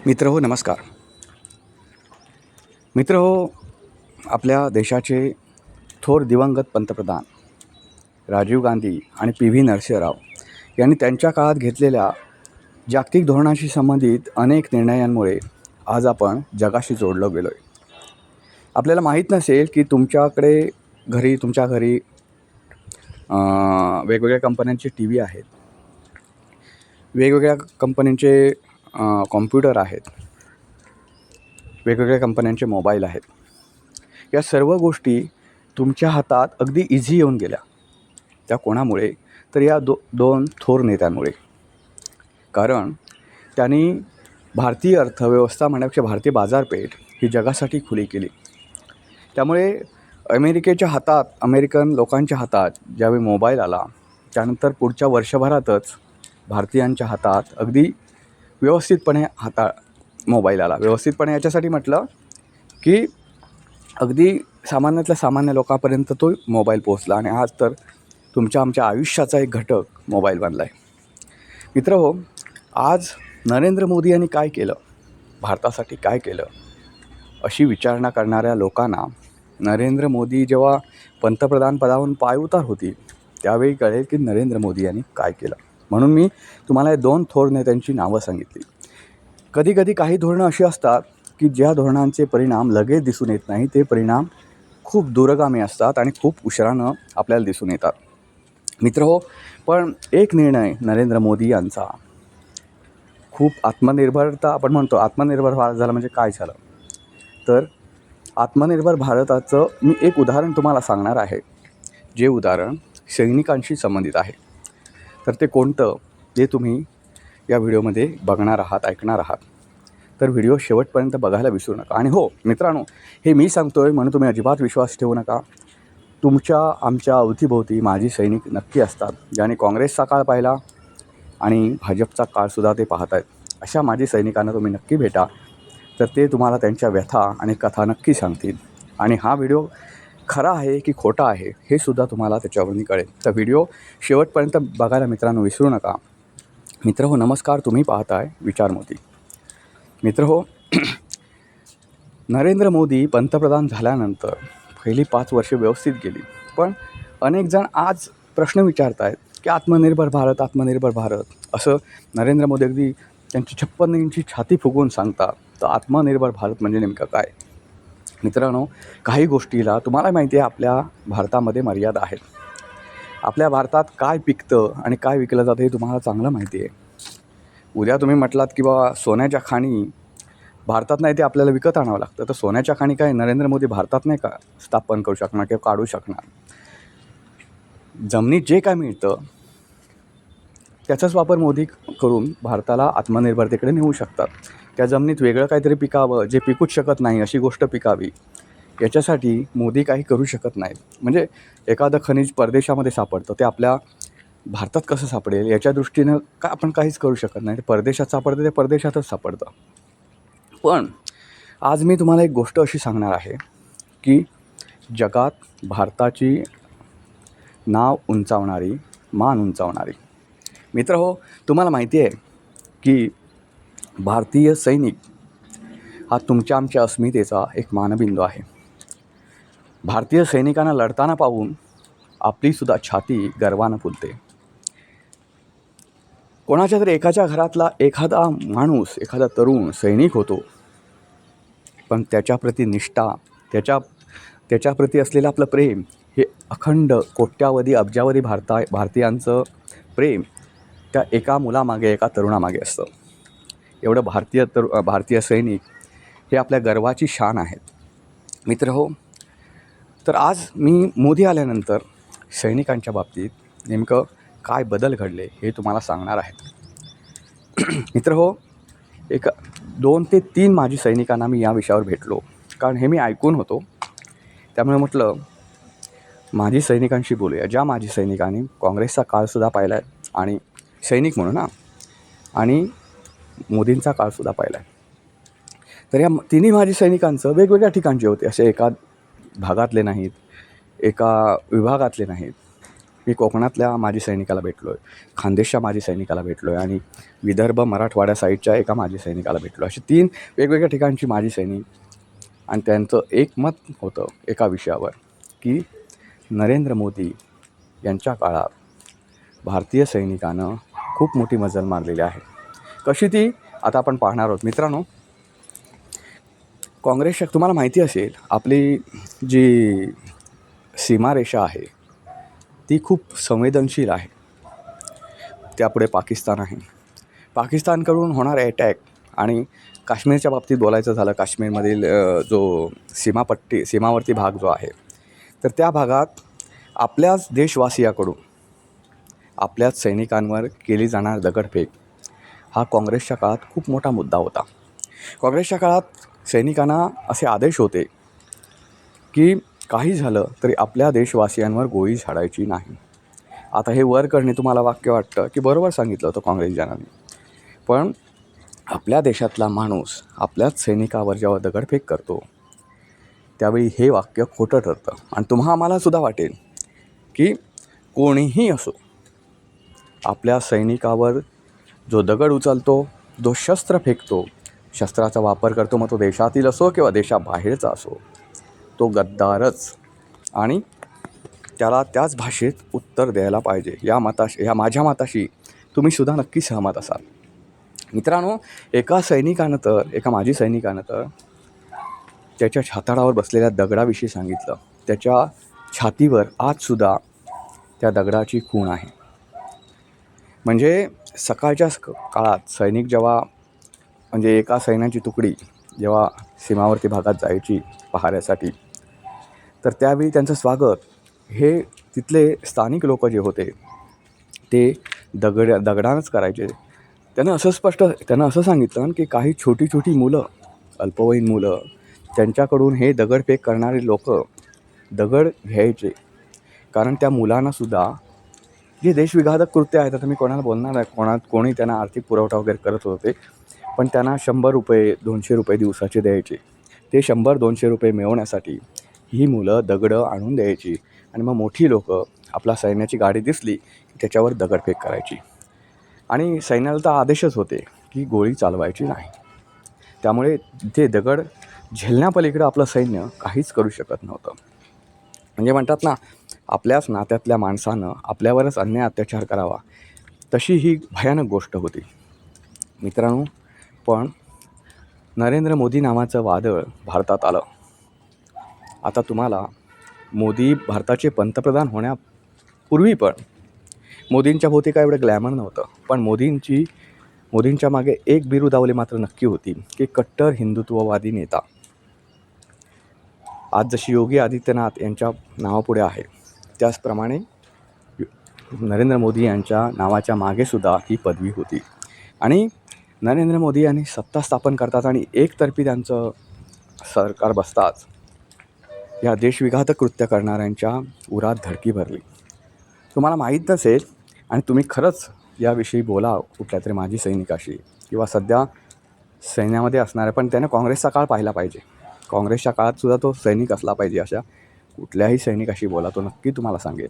मित्रहो नमस्कार. मित्रहो, आपल्या देशाचे थोर दिवंगत पंतप्रधान राजीव गांधी आणि पी.व्ही. नरसिंहराव यांनी त्यांच्या काळात घेतलेल्या जागतिक धोरणाशी संबंधित अनेक निर्णयांमुळे आज आपण जगाशी जोडलो गेलो आहे. आपल्याला माहीत नसेल की तुमच्या घरी वेगवेगळ्या कंपन्यांचे टी व्ही आहेत, वेगवेगळ्या कंपन्यांचे कॉम्प्युटर आहेत, वेगवेगळ्या कंपन्यांचे मोबाईल आहेत. या सर्व गोष्टी तुमच्या हातात अगदी इझी येऊन गेल्या. त्या कोणामुळे? तर या दोन थोर नेत्यांमुळे. कारण त्यांनी भारतीय अर्थव्यवस्था म्हणण्यापेक्षा भारतीय बाजारपेठ ही जगासाठी खुली केली. त्यामुळे अमेरिकन लोकांच्या हातात ज्यावेळी मोबाईल आला, त्यानंतर पुढच्या वर्षभरातच भारतीयांच्या हातात अगदी व्यवस्थितपणे मोबाईल आला. व्यवस्थितपणे याच्यासाठी म्हटलं की अगदी सामान्यातल्या सामान्य लोकांपर्यंत तो मोबाईल पोहोचला आणि आज तर आमच्या आयुष्याचा एक घटक मोबाईल बनला आहे. मित्रहो, आज नरेंद्र मोदी यांनी काय केलं, भारतासाठी काय केलं, अशी विचारणा करणाऱ्या लोकांना नरेंद्र मोदी जेव्हा पंतप्रधान पदावरून पायउतार होती त्यावेळी कळेल की नरेंद्र मोदी यांनी काय केलं. म्हणून मी तुम्हाला या दोन थोर नेत्यांची नावं सांगितली. कधीकधी काही धोरणं अशी असतात की ज्या धोरणांचे परिणाम लगेच दिसून येत नाही, ते परिणाम खूप दूरगामी असतात आणि खूप उशिरानं आपल्याला दिसून येतात. मित्रहो, पण एक निर्णय नरेंद्र मोदी यांचा खूप आपण म्हणतो आत्मनिर्भर भारत झाला म्हणजे काय झालं, तर आत्मनिर्भर भारताचं मी एक उदाहरण तुम्हाला सांगणार आहे, जे उदाहरण सैनिकांशी संबंधित आहे. तर ते कोणतं ते तुम्ही या व्हिडिओमध्ये बघणार आहात, ऐकणार आहात. तर व्हिडिओ शेवटपर्यंत बघायला विसरू नका. आणि हो मित्रांनो, हे मी सांगतो आहे म्हणून तुम्ही अजिबात विश्वास ठेवू नका. आमच्या अवतीभोवती माजी सैनिक नक्की असतात, ज्यांनी काँग्रेसचा काळ पाहिला आणि भाजपचा काळसुद्धा ते पाहत आहेत. अशा माजी सैनिकांना तुम्ही नक्की भेटा, तर ते तुम्हाला त्यांच्या व्यथा आणि कथा नक्की सांगतील. आणि हा व्हिडिओ खरा आहे की खोटा आहे हे सुद्धा तुम्हाला त्याच्यावरून कळेल. तर व्हिडिओ शेवटपर्यंत बघायला मित्रांनो विसरू नका. मित्रहो नमस्कार, तुम्ही पाहताय विचार मोदी. मित्रहो, नरेंद्र मोदी पंतप्रधान झाल्यानंतर पहिली 5 वर्षे व्यवस्थित गेली, पण अनेक जण आज प्रश्न विचारत आहेत की आत्मनिर्भर भारत असं नरेंद्र मोदी अगदी त्यांची 56 इंची छाती फुगवून सांगतात. तर आत्मनिर्भर भारत म्हणजे नेमकं काय? मित्रांनो, काही गोष्टीला तुम्हाला माहिती आहे आपल्या भारतामध्ये मर्यादा आहेत. आपल्या भारतात काय पिकतं आणि काय विकलं जातं हे तुम्हाला चांगलं माहिती आहे. उद्या तुम्ही म्हटलात की बाबा सोन्याच्या खाणी भारतात नाही, ते आपल्याला विकत आणावं लागतं, तर सोन्याच्या खाणी काय नरेंद्र मोदी भारतात नाही का स्थापन करू शकणार किंवा काढू शकणार? जमिनीत जे काय मिळतं त्याचाच वापर मोदी करून भारताला आत्मनिर्भरतेकडे नेऊ शकतात. त्या जमिनीत वेगळं काहीतरी पिकावं, जे पिकूच शकत नाही अशी गोष्ट पिकावी, याच्यासाठी मोदी काही करू शकत नाहीत. म्हणजे एखादं खनिज परदेशामध्ये सापडतं, ते आपल्या भारतात कसं सापडेल याच्या दृष्टीनं आपण काहीच करू शकत नाही. ते परदेशात सापडतं, ते परदेशातच सापडतं. पण आज मी तुम्हाला एक गोष्ट अशी सांगणार आहे की जगात भारताची मान उंचावणारी. मित्रहो, तुम्हाला माहिती आहे की भारतीय सैनिक हा आमच्या अस्मितेचा एक मानबिंदू आहे. भारतीय सैनिकांना लढताना पाहून आपलीसुद्धा छाती गर्वानं फुलते. कोणाच्या तरी एकाच्या घरातला एखादा माणूस, एखादा तरुण सैनिक होतो, पण त्याच्याप्रती निष्ठा, त्याच्याप्रती असलेलं आपलं प्रेम हे अखंड कोट्यावधी अब्जावधी भारतीयांचं प्रेम त्या एका मुलामागे, एका तरुणामागे असतं. एवढं भारतीय सैनिक हे आपल्या गर्वाची शान आहेत. मित्रहो, तर आज मी मोदी आल्यानंतर सैनिकांच्या बाबतीत नेमकं काय बदल घडले हे तुम्हाला सांगणार आहे. मित्रहो, 2 ते 3 माजी सैनिकांना मी या विषयावर भेटलो, कारण हे मी ऐकून होतो. त्यामुळे म्हटलं माजी सैनिकांशी बोलूया, ज्या माजी सैनिकांनी काँग्रेसचा काळसुद्धा पाहिला आहे आणि सैनिक म्हणून आणि मोदींचा काळसुद्धा पाहिला आहे. तर या तिन्ही माजी सैनिकांचं वेगवेगळ्या ठिकाणचे होते, असे एका भागातले नाहीत, एका विभागातले नाहीत. मी कोकणातल्या माजी सैनिकाला भेटलो आहे, खानदेशच्या माजी सैनिकाला भेटलो आहे आणि विदर्भ मराठवाड्या साईडच्या एका माजी सैनिकाला भेटलो. अशी 3 वेगवेगळ्या ठिकाणची माजी सैनिक आणि त्यांचं एक मत होतं एका विषयावर, की नरेंद्र मोदी यांच्या काळात भारतीय सैनिकानं खूप मोठी मजल मारलेली आहे. कशी ती आता आपण पाहणार आहोत. मित्रांनो, काँग्रेसच्या तुम्हाला माहिती असेल आपली जी सीमारेषा आहे ती खूप संवेदनशील आहे. त्यापुढे पाकिस्तान आहे. पाकिस्तानकडून होणारे अटॅक आणि काश्मीरच्या बाबतीत बोलायचं झालं, काश्मीरमधील जो सीमावर्ती भाग जो आहे, तर त्या भागात आपल्याच देशवासियाकडून आपल्याच सैनिकांवर केली जाणार दगडफेक हा काँग्रेसच्या काळात खूप मोठा मुद्दा होता. काँग्रेसच्या काळात सैनिकांना असे आदेश होते की काही झालं तरी आपल्या देशवासियांवर गोळी झाडायची नाही. आता हे वर करणे तुम्हाला वाक्य वाटतं की बरोबर सांगितलं होतं काँग्रेसजनांनी, पण आपल्या देशातला माणूस आपल्याच सैनिकावर जेव्हा दगडफेक करतो त्यावेळी हे वाक्य खोटं ठरतं. आणि तुम्हा आम्हालासुद्धा वाटेल की कोणीही असो, आपल्या सैनिकावर जो दगड उचलतो, जो शस्त्र फेकतो, शस्त्राचा वापर करतो, मग तो देशातील असो किंवा देशाबाहेरचा असो, तो गद्दारच आणि त्याला त्याच भाषेत उत्तर द्यायला पाहिजे. या माझ्या मताशी तुम्हीसुद्धा नक्की सहमत असाल. मित्रांनो, एका माजी सैनिकानं तर त्याच्या छाताडावर बसलेल्या दगडाविषयी सांगितलं. त्याच्या छातीवर आजसुद्धा त्या दगडाची खूण आहे. म्हणजे सकाळच्या काळात सैनिक जेव्हा म्हणजे एका सैन्याची तुकडी जेव्हा सीमावर्ती भागात जायची पहाऱ्यासाठी, तर त्यावेळी त्यांचं स्वागत हे तिथले स्थानिक लोक जे होते ते दगडानंच करायचे. त्यानं असं सांगितलं की काही छोटी छोटी मुलं, अल्पवयीन मुलं, त्यांच्याकडून हे दगडफेक करणारे लोक दगड घ्यायचे. कारण त्या मुलांनासुद्धा जे देशविघातक कृत्य आहेत, आता मी कोणाला बोलणार नाही, कोणी त्यांना आर्थिक पुरवठा वगैरे करत होते, पण त्यांना 100 रुपये 200 रुपये दिवसाचे द्यायचे. ते 100-200 रुपये मिळवण्यासाठी ही मुलं दगडं आणून द्यायची आणि मग मोठी लोकं आपला सैन्याची गाडी दिसली की त्याच्यावर दगडफेक करायची. आणि सैन्याला तर आदेशच होते की गोळी चालवायची नाही. त्यामुळे ते दगड झेलण्यापलीकडे आपलं सैन्य काहीच करू शकत नव्हतं. म्हणजे म्हणतात ना, आपल्याच नात्यातल्या माणसानं आपल्यावरच अन्याय अत्याचार करावा, तशी ही भयानक गोष्ट होती. मित्रांनो, पण नरेंद्र मोदी नावाचं वादळ भारतात आलं. आता तुम्हाला मोदी भारताचे पंतप्रधान होण्यापूर्वी पण मोदींच्या भोवती काय एवढं ग्लॅमर नव्हतं, पण मोदींच्या मागे एक बिरुदावली मात्र नक्की होती की कट्टर हिंदुत्ववादी नेता. आज जशी योगी आदित्यनाथ यांच्या नावापुढे आहे, त्याचप्रमाणे नरेंद्र मोदी यांच्या नावाच्या मागेसुद्धा ही पदवी होती. आणि नरेंद्र मोदी यांनी सत्ता स्थापन करतात आणि एकतर्फी त्यांचं सरकार बसताच या देशविघातक कृत्य करणाऱ्यांच्या उरात धडकी भरली. तुम्हाला माहीत नसेल आणि तुम्ही खरंच याविषयी बोला कुठल्या तरी माजी सैनिकाशी किंवा सध्या सैन्यामध्ये असणाऱ्या, पण त्याने काँग्रेसचा काळ पाहिला पाहिजे. काँग्रेसच्या काळातसुद्धा तो सैनिक असला पाहिजे. अशा कुठल्याही सैनिकाशी बोला, तो नक्की तुम्हाला सांगेल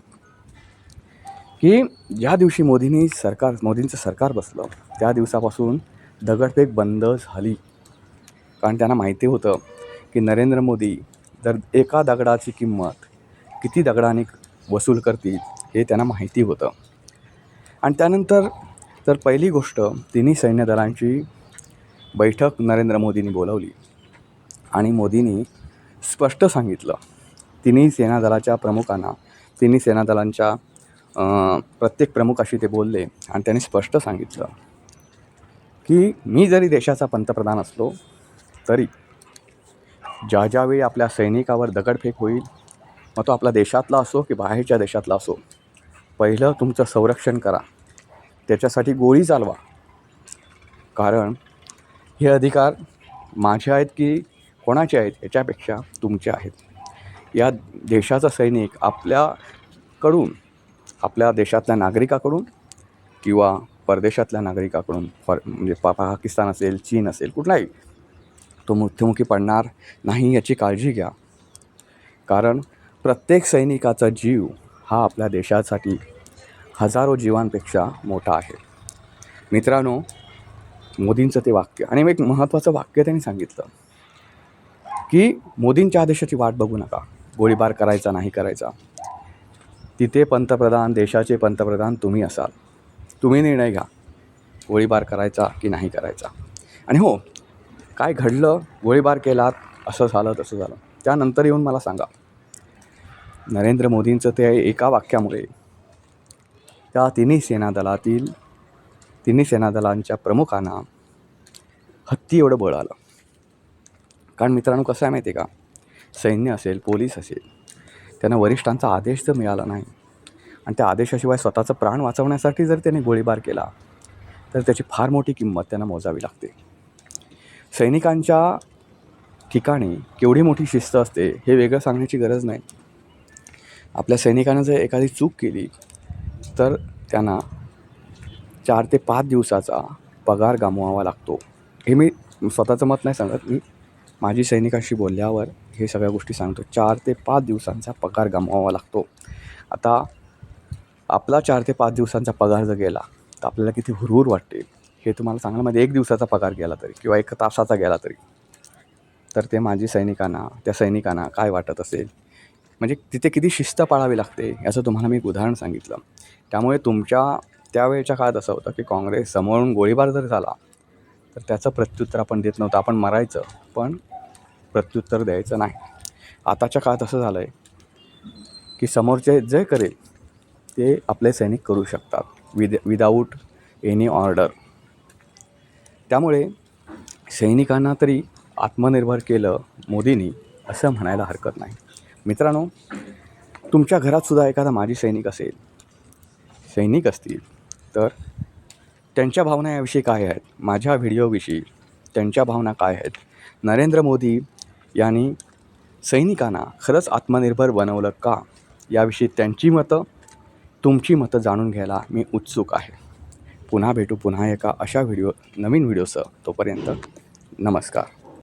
की ज्या दिवशी मोदींचं सरकार बसलं त्या दिवसापासून दगडफेक बंद झाली. कारण त्यांना माहिती होतं की नरेंद्र मोदी जर एका दगडाची किंमत किती दगडाने वसूल करतील हे त्यांना माहिती होतं. आणि त्यानंतर तर पहिली गोष्ट, तिन्ही सैन्य दलांची बैठक नरेंद्र मोदींनी बोलावली आणि मोदींनी स्पष्ट सांगितलं, तिन्ही सेनादलाच्या प्रमुखांना, तिन्ही सेनादलांच्या प्रत्येक प्रमुखाशी ते बोलले आणि त्यांनी स्पष्ट सांगितलं की मी जरी देशाचा पंतप्रधान असलो तरी ज्यावेळी आपल्या सैनिकावर दगडफेक होईल, मग तो आपल्या देशातला असो की बाहेरच्या देशातला असो, पहिलं तुमचं संरक्षण करा, त्याच्यासाठी गोळी चालवा. कारण हे अधिकार माझे आहेत की कोणाचे आहेत याच्यापेक्षा तुमचे आहेत. या देशाचा सैनिक आपल्या देशातल्या नागरिकाकडून किंवा परदेशातल्या नागरिकाकडून म्हणजे पाकिस्तान असेल, चीन असेल, कुठलाही, तो मृत्युमुखी पडणार नाही याची काळजी घ्या. कारण प्रत्येक सैनिकाचा जीव हा आपल्या देशासाठी हजारो जीवांपेक्षा मोठा आहे. मित्रांनो, मोदींचं ते वाक्य आणि एक महत्त्वाचं वाक्य त्यांनी सांगितलं की मोदींच्या आदेशाची वाट बघू नका, गोळीबार करायचा नाही करायचा. तिथे पंतप्रधान, देशाचे पंतप्रधान तुम्ही असाल, तुम्ही निर्णय घ्या गोळीबार करायचा की नाही करायचा. आणि हो, काय घडलं, गोळीबार केलात, असं झालं तसं झालं, त्यानंतर येऊन मला सांगा. नरेंद्र मोदींचं ते एका वाक्यामुळे त्या तिन्ही सेनादलांच्या प्रमुखांना हत्ती एवढं बळ आलं. कारण मित्रांनो, कसं आहे माहिती आहे का, सैन्य असेल, पोलीस असेल, त्यांना वरिष्ठांचा आदेश जर मिळाला नाही आणि त्या आदेशाशिवाय स्वतःचं प्राण वाचवण्यासाठी जर त्यांनी गोळीबार केला तर त्याची फार मोठी किंमत त्यांना मोजावी लागते. सैनिकांच्या ठिकाणी केवढी मोठी शिस्त असते हे वेगळं सांगण्याची गरज नाही. आपल्या सैनिकांना जर एखादी चूक केली तर त्यांना 4 ते 5 दिवसाचा पगार गमवावा लागतो. हे मी स्वतःचं मत नाही सांगत, मी माजी सैनिकांशी बोलल्यावर हे सगळ्या गोष्टी सांगतो. 4 ते 5 दिवसांचा पगार गमवावा लागतो. आता आपला 4 ते 5 दिवसांचा पगार जर गेला तर आपल्याला किती हुरहुर वाटते हे तुम्हाला चांगलं माहिती. 1 दिवसाचा पगार गेला तरी किंवा 1 तासाचा गेला तरी तर ते माजी सैनिकांना, त्या सैनिकांना काय वाटत असेल. म्हणजे तिथे किती शिस्त पाळावी लागते याचं तुम्हाला मी एक उदाहरण सांगितलं. त्यामुळे तुमच्या त्यावेळच्या काळात असं होतं की काँग्रेस समोरून गोळीबार जर झाला तर त्याचं प्रत्युत्तर आपण देत नव्हतं. आपण मरायचं पण प्रत्युत्तर द्यायचं नाही. आताच्या काळात असं झालं आहे की समोरचे जे करेल ते आपले सैनिक करू शकतात विदाऊट एनी ऑर्डर. त्यामुळे सैनिकांना तरी आत्मनिर्भर केलं मोदींनी असं म्हणायला हरकत नाही. मित्रांनो, तुमच्या घरातसुद्धा एखादा माजी सैनिक असेल, सैनिक असतील तर त्यांच्या भावना याविषयी काय आहेत, माझ्या व्हिडिओविषयी त्यांच्या भावना काय आहेत, नरेंद्र मोदी यांनी सैनिकांना खरंच आत्मनिर्भर बनवलं का, याविषयी त्यांची मतं, तुमची मतं जाणून घ्यायला मी उत्सुक आहे. पुन्हा भेटू पुन्हा एका अशा नवीन व्हिडिओसह. तोपर्यंत नमस्कार.